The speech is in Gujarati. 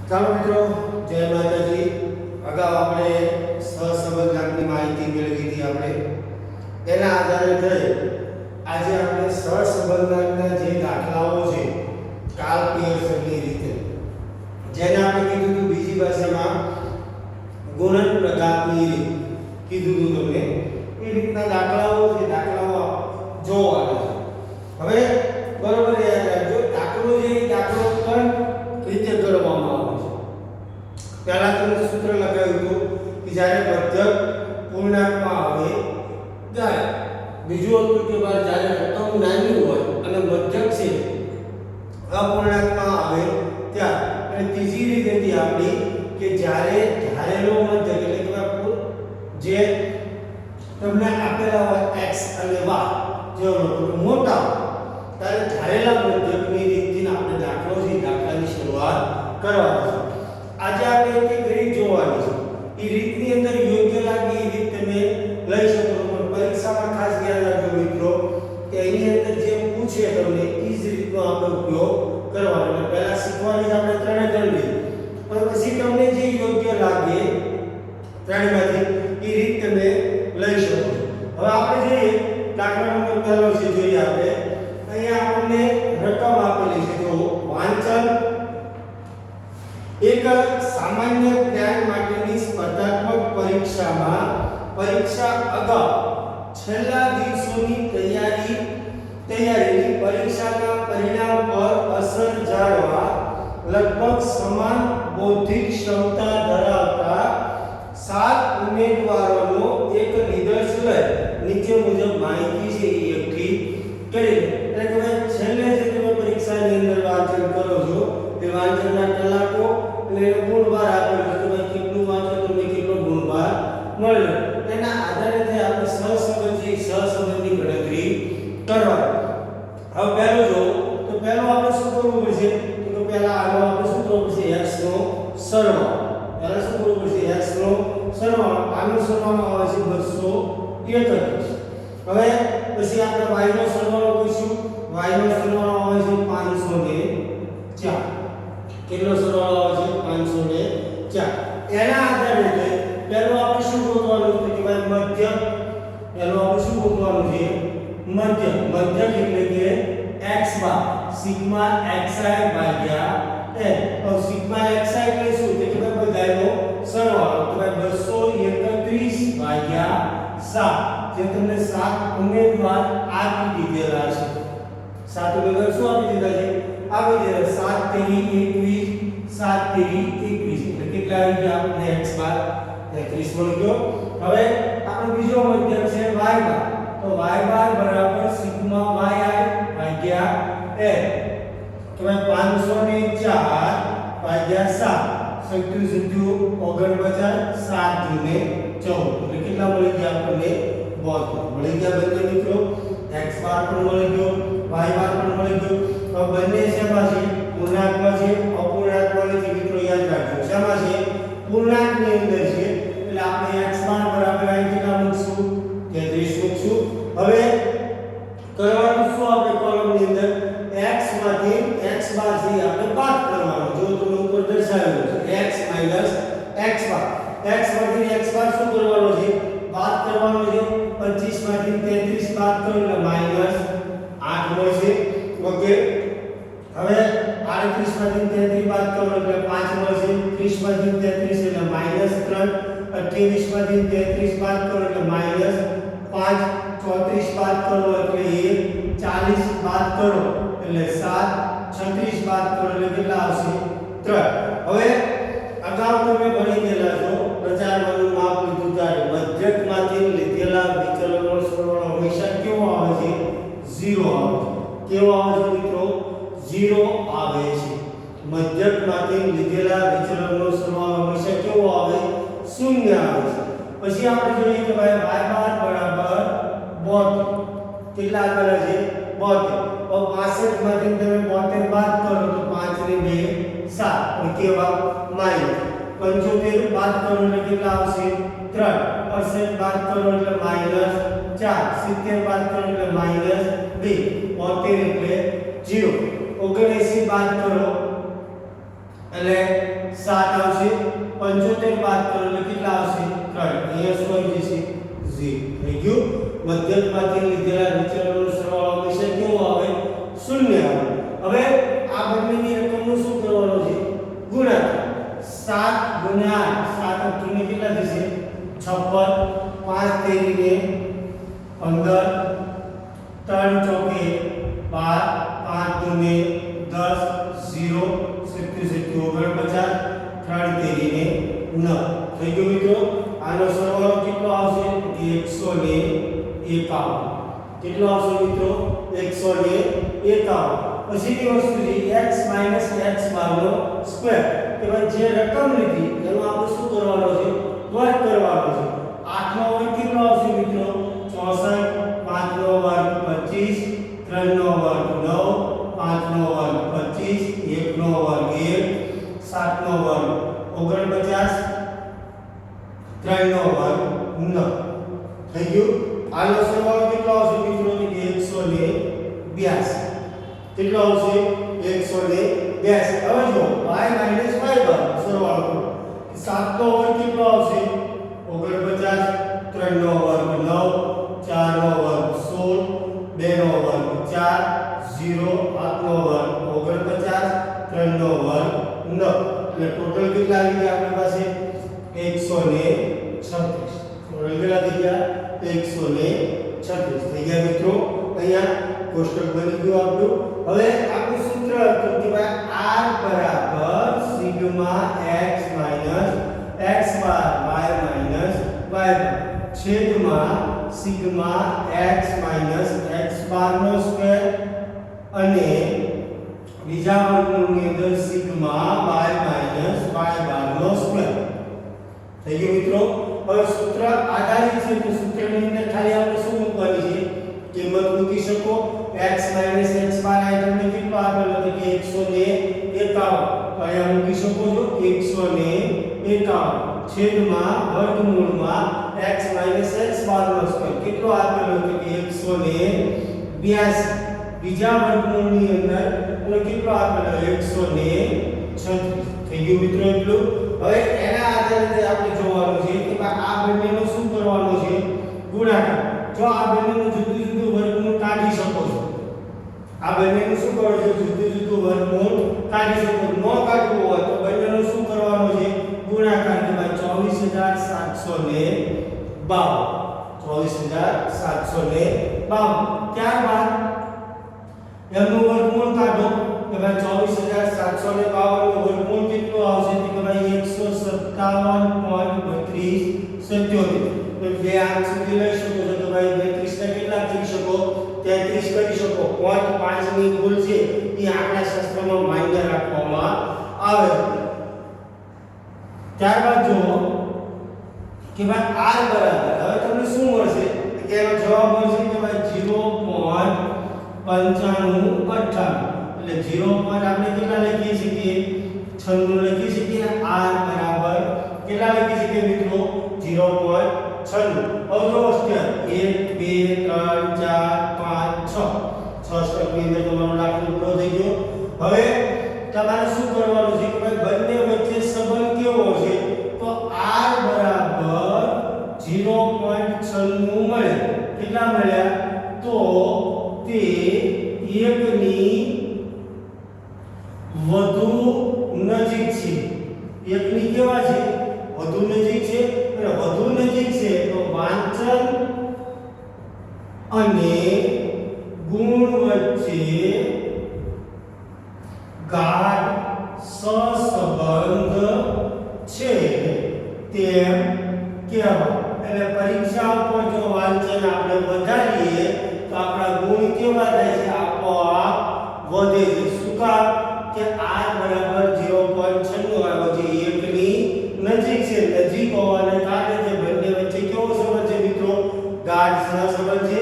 ચાલો મિત્રો, જય માતાજી. અગાઉ આપણે સહસંબંધાંકની માહિતી મેળવી હતી. આપણે એના આધારે થઈ આજે આપણે સહસંબંધાંકના જે દાખલાઓ છે કાર્લ પિયર્સનની રીતે, જેને આપણે કીધું હતું બીજી ભાષામાં ગુણન પ્રઘાતની રીત કીધું હતું તમને, એ રીતના દાખલાઓ છે, દાખલાઓ જોવાના છે. હવે બરોબર યાદ રાખજો, દાખલો જે દાખલો ત્રણ રીતે કરવામાં આવે છે. પહેલા તમને સૂત્ર લગાવ્યું હતું કે જ્યારે મધ્યક પૂર્ણાંકમાં આવે ત્યારે, બીજું હતું કે જ્યારે રકમ નાની હોય અને મધ્યક છે અપૂર્ણાંકમાં આવે ત્યારે, અને ત્રીજી રીત હતી આપણી કે જ્યારે ધારેલો મધ્યક એટલે કે જે તમને આપેલા હોય x અને y જેવો મોટા ત્યારે ધારેલા મધ્યકની રીતથી આપણે દાખલો છે દાખલાની શરૂઆત કરવાની છે. આજે આપણે એક રીત જોવાની છે. એ રીતની અંદર યોગ્ય લાગે એ રીત તમે લઈ શકો છો, પણ પરીક્ષામાં ખાસ ધ્યાન રાખજો મિત્રો કે એની અંદર જે પૂછે તમને એ જ રીતનો આપણે ઉપયોગ કરવાનો. એટલે પહેલા શીખવાની આપણે ત્રણે ત્રણ રીત, પણ પછી તમને જે યોગ્ય લાગે ત્રણમાંથી એ રીત તમે લઈ શકો છો. હવે આપણે જોઈએ દાખલા નંબર પહેલો છે, જોઈએ આપણે અહીંયા આપણને રકમ આપેલી છે. જો વાંચન એક સામાન્ય જ્ઞાન માટેની સ્પર્ધાત્મક પરીક્ષામાં પરીક્ષા અગાઉ છેલ્લા દિવસોની તૈયારીની પરીક્ષાના પરિણામ પર અસર જાળવા લગભગ સમાન બૌદ્ધિક ક્ષમતા ધરાવતા 7 ઉમેદવારોનો એક નિદર્શ લઈ નીચે મુજબ માહિતી છે એ એકઠી કરી. એટલે કે છેલ્લે જે તમે પરીક્ષાની અંદર વાંચન કરો છો તે વાંચનના કલાકો અને ગુણભાર આપેલો છે કે ભાઈ કેટલું વાંચો તમને કેટલો ગુણભાર મળે, એના આધારે આપણે સહસંબંધની ગણતરી કરવાની. હવે પહેલો જો તો પહેલો આપણે શું કરવું પડશે તો પહેલા આનો આપણે શું કરવું પડશે x નો સરવાળો. પહેલા શું કરવું પડશે x નો સરવાળો. આનો સરવાળો આવે છે 231. હવે પછી આપણે y નો સરવાળો કરીશું. y નો સરવાળો આવે છે 504. કેટલો સરવાળો આવે છે 504. એના આધારે પહેલો આપણે શું ગોતવાનું છે કે ભાઈ મધ્યક. પહેલો આપણે શું ગોતવાનું છે મધ્યક. મધ્યક એટલે કે x બાર સિગ્મા xi ભાગ્યા n. તો સિગ્મા xi એટલે શું કે ભાઈ બધાનો સરવાળો, તો ભાઈ 231 ભાગ્યા 7, જે તમને 7 ઉમેદવાર આપી દીધેલા છે. 7 ઉમેદવાર શું આપી દીધા છે? આપી દીધા 7 તેરી 21, 7 તેરી 21, એટલે કેટલા આવી ગયા આપણે x બાર 33 મળી ગયો. હવે આપણો બીજો મધ્યક છે y બાર, તો y બાર બરાબર સિગ્મા yi ભાગ્યા n. તો 504 ભાગ્યા 7, 37 49, 7 દૂને 14, એટલે કેટલા મળી ગયા આપણને 72 મળી ગયા બંને મિત્રો. x બાર પણ મળી ગયો, y બાર પણ મળી ગયો. તો બંને શેમાં છે? પૂર્ણાંકમાં છે, અપૂર્ણાંકમાં નથી મિત્રો, યાદ રાખજો. શેમાં છે? પૂર્ણાંકની અંદર છે. એટલે આપણે x બાર બરાબર અહીં કેટલા મૂકશું? 33 મૂકશું. હવે કરવાનું શું આપણે કોલમની અંદર x માંથી x બાર છે આપણે બાદ કરવાનો. જો તમે ઉપર દર્શાવેલું છે x x બાર, x માંથી x બાર શું કરવાનો છે? બાદ કરવાનો છે. 25 માંથી 33 બાદ કરો એટલે -8 મળશે. ઓકે. હવે 38 માંથી 33 બાદ કરો એટલે 5 મળશે. 30 માંથી 33 એટલે -3, 28 માંથી 33 બાદ કરો એટલે -5, 34 બાદ કરો એટલે 1, 40 બાદ કરો એટલે 7, 36 બાદ કરો એટલે કેટલા આવશે? 3. હવે અગાઉ તમે ભણી ગયેલા છો પ્રચારવાનું માપ લીધું ત્યારે મધ્યકમાંથી લીધેલા વિચલનનો સરવાળો હંમેશા કેવો આવે છે? 0 આવે છે. કેવો આવે છે મિત્રો? 0 આવે છે. મધ્યકમાંથી લીધેલા વિચલનનો સરવાળો હંમેશા કેવો આવે? 0 આવે છે. પછી આપણે જોઈએ કે ભાઈ y બાર બરાબર 72. કેટલા આપેલા છે? 72. તો 65 માંથી તમે 72 બાદ કરો તો 5 ને 2 7, અને કેવા? માઈનસ. 75 બાદ કરો એટલે કેટલા આવશે? 3. 68 બાદ કરો એટલે -4. 70 બાદ કરો એટલે -2. 73 એટલે 0. 79 બાદ કરો એટલે 7 આવશે 75 બાદ કરો એટલે કેટલા આવશે 3 અહીંયા શું આવી જશે 0 થઈ ગયું મધ્યકમાંથી લીધેલા વિચલનનો સરવાળો હંમેશા કેવો આવે શૂન્ય આવે હવે આ બંનેની રકમનું શું કરવાનું છે ગુણાકાર 7 ગુણ્યા 7 અઠ્ઠુને કેટલા થશે 56 5 તેરીને 15 3 ચોકે 12 5 દુને 10 0 77 49 3 તેરીને 9 થઈ ગયું મિત્રો આનો સરવાળો કેટલો આવશે 151 કેટલો આવશે મિત્રો 151 પછીની વસ્તુ છે x x બારનો સ્ક્વેર કે ભાઈ જે રકમ લીધી એનો આપણે શું કરવાનો છે વર્ગ કરવાનો છે 8 નો વર્ગ કેટલો આવશે મિત્રો 64 5 નો વર્ગ 25 3 નો વર્ગ 9 5 નો વર્ગ 25 1 નો વર્ગ 1 7 નો વર્ગ 49 3 નો વર્ગ 9 થઈ ગયું આનો સરવાળો કેટલો આવશે મિત્રો 182 કેટલો આવશે 182 હવે જો y y બાર સરવાળો કરો 7 નો વર્ગ કેટલો આવશે 49 3 નો વર્ગ 9 4 નો વર્ગ 16 2 નો વર્ગ 4 0 8 નો વર્ગ 49 3 નો વર્ગ 9 એટલે ટોટલ કેટલા આવી ગયા આપણી પાસે 136 ટોટલ કેટલા થઈ ગયા 136 થઈ ગયા મિત્રો અહીંયા કોષ્ટક બની ગયું આપણું હવે આપણું સૂત્ર હતું કે ભાઈ r બરાબર સિગ્મા x માઈનસ x બાર y માઈનસ y બાર છેદમાં સિગ્મા x માઈનસ x બાર નો સ્ક્વેર અને બીજા વર્ગમૂળની અંદર સિગ્મા y માઈનસ y બાર નો સ્ક્વેર થઈ ગયું મિત્રો હવે સૂત્ર આધારિત છે તો સૂત્રની અંદર ખાલી આપણે શું મૂકવાની છે કિંમત મૂકી શકો x x બાર આ તમને કેટલો આપેલો હતો કે 151 અહીંયા મૂકી શકો છો 151 છેદમાં વર્ગમૂળમાં x x બાર નો સ્ક્વેર કેટલો આપેલો હતો કે 182 બીજા વર્ગમૂળની અંદર એટલે કેટલો આપેલો 136 થઈ ગયું મિત્રો એટલું હવે એના આધારે આપણે જોવાનું છે કે આ બંનેનો શું કરવાનો છે ગુણાકાર જો આ બંનેનું જુદું જુદું વર્ગમૂળ કાઢી શકો છો આ બંનેનું શું કરવાનું છે જુદું જુદું વર્ગમૂળ કાઢી શકો ન કાઢવું હોય તો બંનેનો શું કરવાનો છે ગુણાકાર કે ભાઈ 24752 24752 ત્યારબાદ એમનું વર્ગમૂળ કાઢો કે ભાઈ 24752 નું વર્ગમૂળ કેટલું આવશે કે ભાઈ 157.3277 તો બે આંક સુધી લઈ શકો છો તો ભાઈ 32 ને કેટલા કરી શકો 33 કરી શકો 0.5 ની ભૂલ છે એ આંકડા શાસ્ત્રમાં માન્ય રાખવામાં આવે ત્યારબાદ જો કે ભાઈ r બરાબર હવે તમને શું મળશે કે એનો જવાબ મળશે કે ભાઈ 0.9558 એટલે 0. આપણે કેટલા લખી શકીએ 96 લખી શકીએ r બરાબર કેટલા લખી શકીએ મિત્રો 0.96 હવે જો સ્ટેપ 1 2 3 4 5 6 સ્ટેપની અંદર તમારો દાખલો પૂરો થઈ ગયો હવે તમારે શું કરવાનું છે કે ભાઈ બંને વચ્ચે સંબંધ કેવો છે તો r બરાબર 0.96 મળે કેટલા મળ્યા તો તે 1 ની વધુ નજીક છે 1 ની કેવા છે વધુ નજીક છે અને વધુ નજીક છે તો વાંચન અને ગુણ વચ્ચે ગાઢ સહસંબંધ છે તેમ કહેવાય એટલે પરીક્ષા ઉપર જો વાંચન આપણે વધારીએ તો આપણા ગુણ કેવા થાય છે આપોઆપ વધે છે શું કામ કે r બરાબર 0.96 આવે છે 1 ની નજીક છે નજીક હોવાને કારણે જે બંને વચ્ચે કેવો સંબંધ છે મિત્રો ગાઢ સહસંબંધ છે